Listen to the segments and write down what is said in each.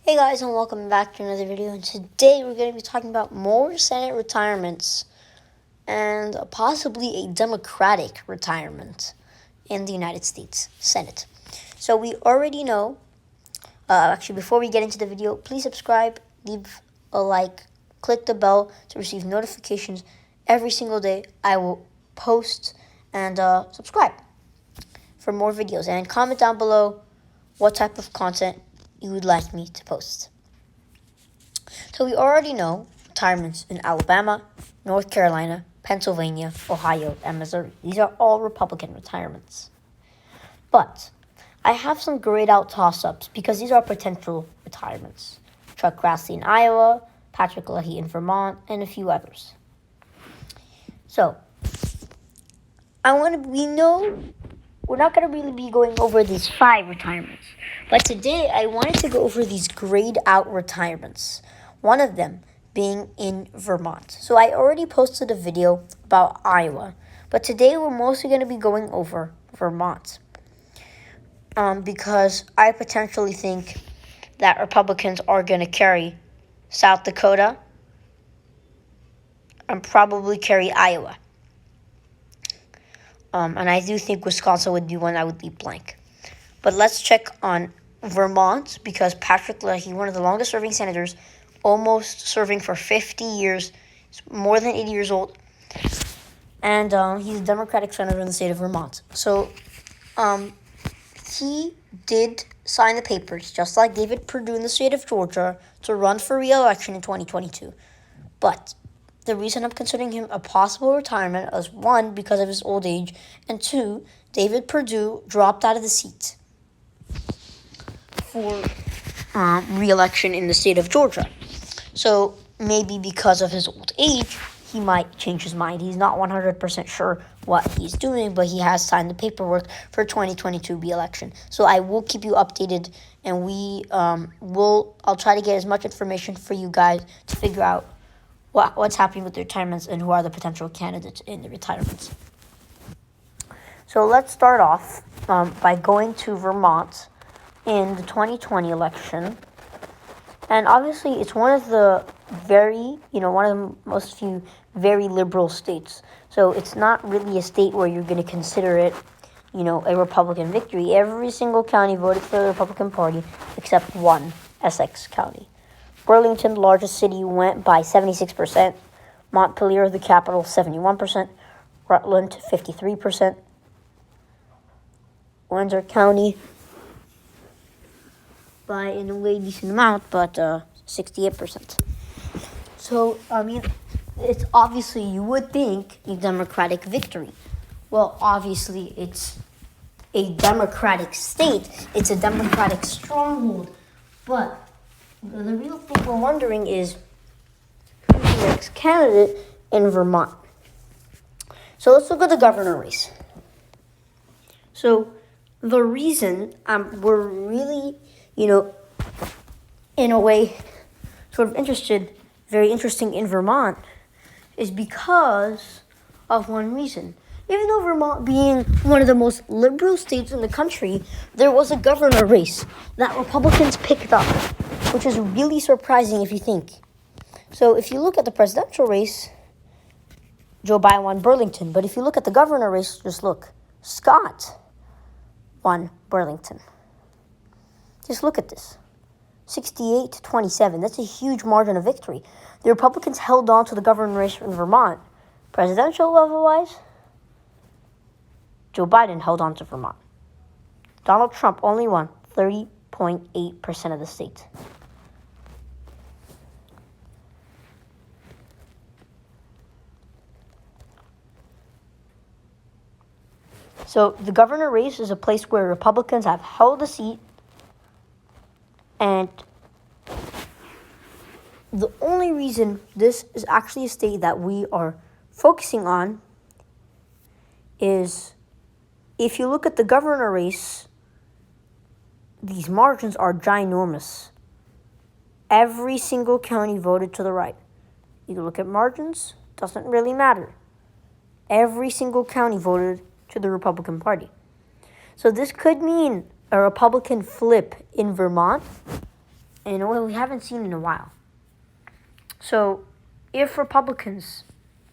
Hey guys, and welcome back to another video. And today we're going to be talking about more Senate retirements and possibly a Democratic retirement in the United States Senate. So we already know, actually before we get into the video, please subscribe, leave a like, click the bell to receive notifications every single day. I will post and subscribe for more videos, and comment down below what type of content you would like me to post. So we already know retirements in Alabama, North Carolina, Pennsylvania, Ohio, and Missouri. These are all Republican retirements. But I have some grayed out toss-ups because these are potential retirements. Chuck Grassley in Iowa, Patrick Leahy in Vermont, and a few others. So we know we're not going to really be going over these 5 retirements. But today I wanted to go over these grayed out retirements. One of them being in Vermont. So I already posted a video about Iowa. But today we're mostly going to be going over Vermont. Because I potentially think that Republicans are going to carry South Dakota and probably carry Iowa. And I do think Wisconsin would be one I would leave blank. But let's check on Vermont, because Patrick Leahy, one of the longest serving senators, almost serving for 50 years, more than 80 years old. And he's a Democratic senator in the state of Vermont. So he did sign the papers, just like David Perdue in the state of Georgia, to run for re-election in 2022. But the reason I'm considering him a possible retirement is, 1, because of his old age, and 2, David Perdue dropped out of the seat for re-election in the state of Georgia. So maybe because of his old age, he might change his mind. He's not 100% sure what he's doing, but he has signed the paperwork for 2022 re-election. So I will keep you updated, and I'll try to get as much information for you guys to figure out what's happening with the retirements and who are the potential candidates in the retirements. So let's start off by going to Vermont in the 2020 election. And obviously it's one of the most few very liberal states. So it's not really a state where you're going to consider it, a Republican victory. Every single county voted for the Republican Party except one, Essex County. Burlington, the largest city, went by 76%. Montpelier, the capital, 71%. Rutland, 53%. Windsor County, by in a way decent amount, but 68%. So, it's obviously, you would think, a Democratic victory. Well, obviously, it's a Democratic state. It's a Democratic stronghold. But the real thing we're wondering is who's the next candidate in Vermont. So let's look at the governor race. So the reason we're really, in a way, sort of very interesting in Vermont, is because of one reason. Even though Vermont being one of the most liberal states in the country, there was a governor race that Republicans picked up, which is really surprising if you think. So if you look at the presidential race, Joe Biden won Burlington. But if you look at the governor race, just look. Scott won Burlington. Just look at this. 68-27. That's a huge margin of victory. The Republicans held on to the governor race in Vermont. Presidential level-wise, Joe Biden held on to Vermont. Donald Trump only won 30.8% of the state. So the governor race is a place where Republicans have held a seat, and the only reason this is actually a state that we are focusing on is, if you look at the governor race, these margins are ginormous. Every single county voted to the right. You look at margins, doesn't really matter. Every single county voted to the Republican Party. So this could mean a Republican flip in Vermont, in a way we haven't seen in a while. So, if Republicans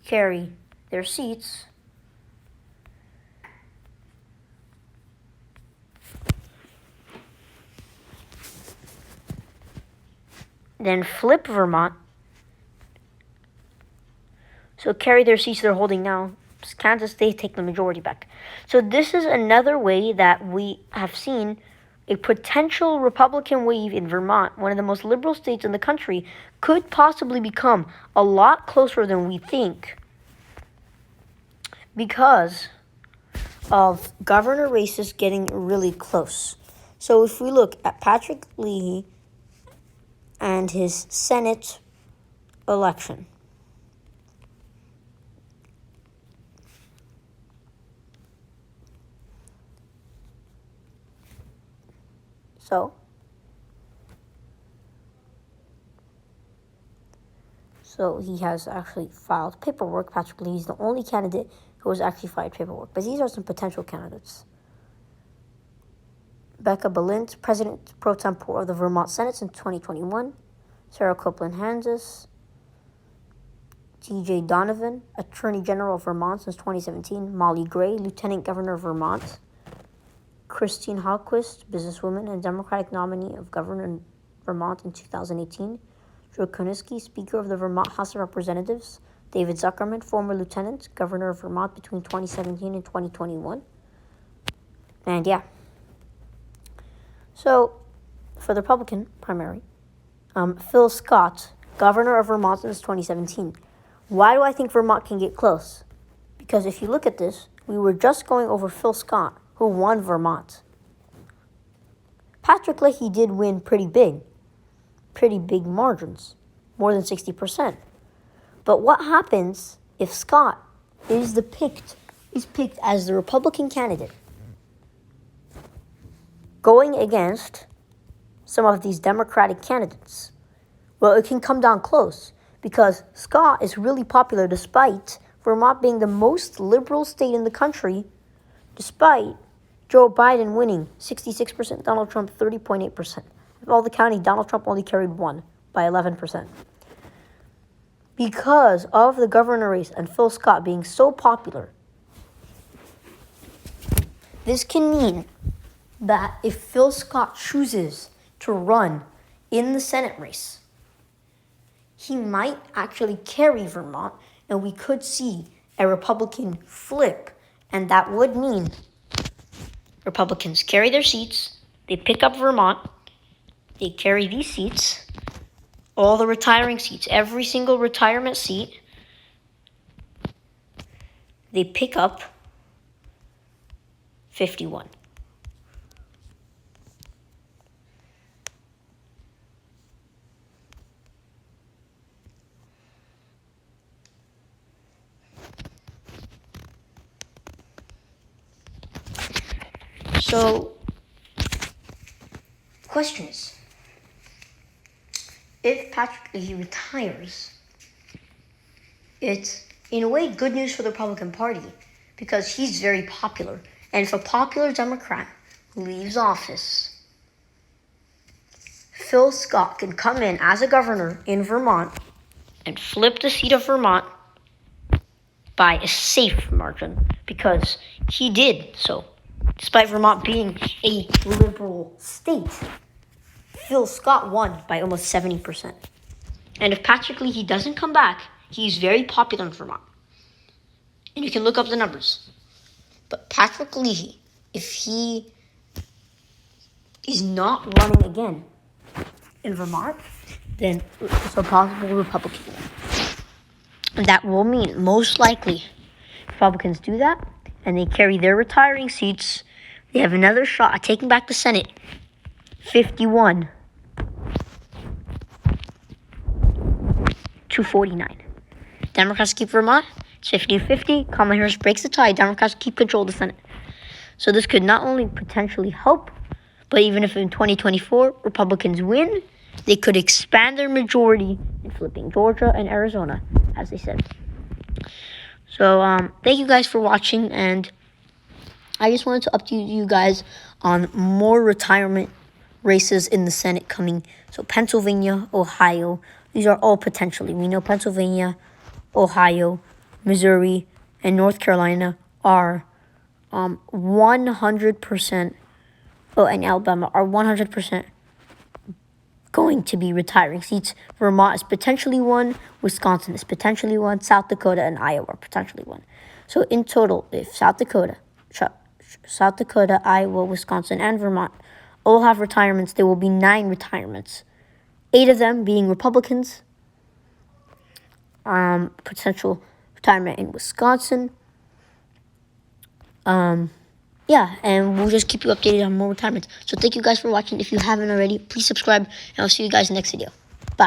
carry their seats, then flip Vermont. So carry their seats they're holding now. Kansas State take the majority back. So this is another way that we have seen a potential Republican wave in Vermont, one of the most liberal states in the country, could possibly become a lot closer than we think because of governor races getting really close. So if we look at Patrick Leahy and his Senate election, So he has actually filed paperwork. Patrick Leahy is the only candidate who has actually filed paperwork. But these are some potential candidates. Becca Balint, President Pro Tempore of the Vermont Senate since 2021. Sarah Copeland-Hansis. T.J. Donovan, Attorney General of Vermont since 2017. Molly Gray, Lieutenant Governor of Vermont. Christine Hallquist, businesswoman and Democratic nominee of Governor in Vermont in 2018. Joe Kuniski, Speaker of the Vermont House of Representatives. David Zuckerman, former Lieutenant Governor of Vermont between 2017 and 2021. And yeah. So, for the Republican primary, Phil Scott, Governor of Vermont since 2017. Why do I think Vermont can get close? Because if you look at this, we were just going over Phil Scott, who won Vermont. Patrick Leahy did win pretty big margins, more than 60%. But what happens if Scott is picked as the Republican candidate, going against some of these Democratic candidates? Well, it can come down close because Scott is really popular despite Vermont being the most liberal state in the country, despite Joe Biden winning 66%, Donald Trump 30.8%. Of all the counties, Donald Trump only carried one by 11%. Because of the governor race and Phil Scott being so popular, this can mean that if Phil Scott chooses to run in the Senate race, he might actually carry Vermont, and we could see a Republican flip, and that would mean Republicans carry their seats, they pick up Vermont, they carry these seats, all the retiring seats, every single retirement seat, they pick up 51. So, question is, if Patrick Leahy retires, it's in a way good news for the Republican Party because he's very popular. And if a popular Democrat leaves office, Phil Scott can come in as a governor in Vermont and flip the seat of Vermont by a safe margin because he did so. Despite Vermont being a liberal state, Phil Scott won by almost 70%. And if Patrick Leahy doesn't come back, he's very popular in Vermont. And you can look up the numbers. But Patrick Leahy, if he is not running again in Vermont, then it's a possible Republican. And that will mean, most likely, Republicans do that, and they carry their retiring seats. They have another shot at taking back the Senate. 51 to 49. Democrats keep Vermont. It's 50-50. Kamala Harris breaks the tie. Democrats keep control of the Senate. So this could not only potentially help, but even if in 2024 Republicans win, they could expand their majority in flipping Georgia and Arizona, as they said. So thank you guys for watching, and I just wanted to update you guys on more retirement races in the Senate coming. So Pennsylvania, Ohio, these are all potentially. We know Pennsylvania, Ohio, Missouri, and North Carolina are 100%, and Alabama are 100% going to be retiring seats. Vermont is potentially one, Wisconsin is potentially one, South Dakota and Iowa are potentially one. So in total, if South Dakota, Iowa, Wisconsin, and Vermont all have retirements, there will be 9 retirements. 8 of them being Republicans. Potential retirement in Wisconsin. Yeah, and we'll just keep you updated on more retirements. So thank you guys for watching. If you haven't already, please subscribe, and I'll see you guys in the next video.